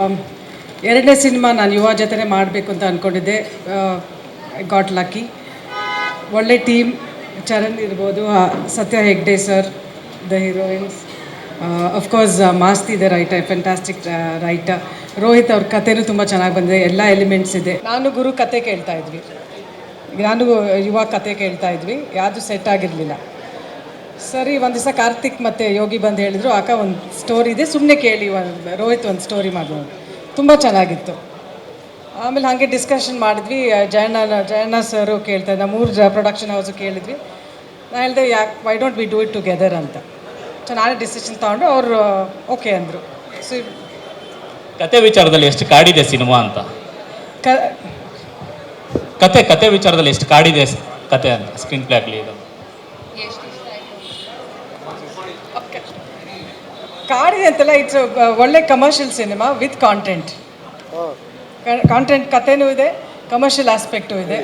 ಎರಡನೇ ಸಿನಿಮಾ ನಾನು ಯುವ ಜೊತೆ ಮಾಡಬೇಕು ಅಂತ ಅಂದ್ಕೊಂಡಿದ್ದೆ. Got lucky. ಒಳ್ಳೆ ಟೀಮ್, ಚರಣ್ ಇರ್ಬೋದು, ಸತ್ಯ Hegde sir, the heroines, of course Masti the writer, fantastic writer. Rohit ಅವ್ರ ಕಥೆನೂ ತುಂಬ ಚೆನ್ನಾಗಿ ಬಂದಿದೆ, ಎಲ್ಲ ಎಲಿಮೆಂಟ್ಸ್ ಇದೆ. ನಾನು ಗುರು ಕತೆ ಕೇಳ್ತಾ ಇದ್ವಿ, ನಾನು ಯುವ ಕತೆ ಕೇಳ್ತಾ ಇದ್ವಿ, ಯಾವುದು ಸೆಟ್ ಆಗಿರಲಿಲ್ಲ. ಸರಿ, ಒಂದು ದಿವಸ ಕಾರ್ತಿಕ್ ಮತ್ತು ಯೋಗಿ ಬಂದು ಹೇಳಿದರು, ಅಕ್ಕ ಒಂದು ಸ್ಟೋರಿ ಇದೆ, ಸುಮ್ಮನೆ ಕೇಳಿ, ರೋಹಿತ್ ಒಂದು ಸ್ಟೋರಿ ಮಾಡೋದು. ತುಂಬ ಚೆನ್ನಾಗಿತ್ತು. ಆಮೇಲೆ ಹಾಗೆ ಡಿಸ್ಕಷನ್ ಮಾಡಿದ್ವಿ. ಜಯಣ್ಣ ಸರು ಕೇಳ್ತಾ ಇದ್ದ, 3 ಪ್ರೊಡಕ್ಷನ್ ಹೌಸು ಕೇಳಿದ್ವಿ. ನಾನು ಹೇಳಿದೆ, why don't we do it together ಅಂತ. ಸೊ ನಾನೇ ಡಿಸಿಷನ್ ತೊಗೊಂಡು ಅವರು ಓಕೆ ಅಂದರು. ಸೊ ಕತೆ ವಿಚಾರದಲ್ಲಿ ಎಷ್ಟು ಕಾಡಿದೆ ಸಿನಿಮಾ ಅಂತ, ಕತೆ ವಿಚಾರದಲ್ಲಿ ಎಷ್ಟು ಕಾಡಿದೆ ಕತೆ ಅಂತ, ಸ್ಕ್ರೀನ್ ಪ್ಲೇ ಆಗಲಿ ಇದು ಕಾಡಿದೆ ಅಂತಲ್ಲ. ಇಟ್ಸ್ ಒಳ್ಳೆ ಕಮರ್ಷಿಯಲ್ ಸಿನಿಮಾ ವಿತ್ ಕಾಂಟೆಂಟ್. ಕಥೆನೂ ಇದೆ, ಕಮರ್ಷಿಯಲ್ ಆಸ್ಪೆಕ್ಟು ಇದೆ.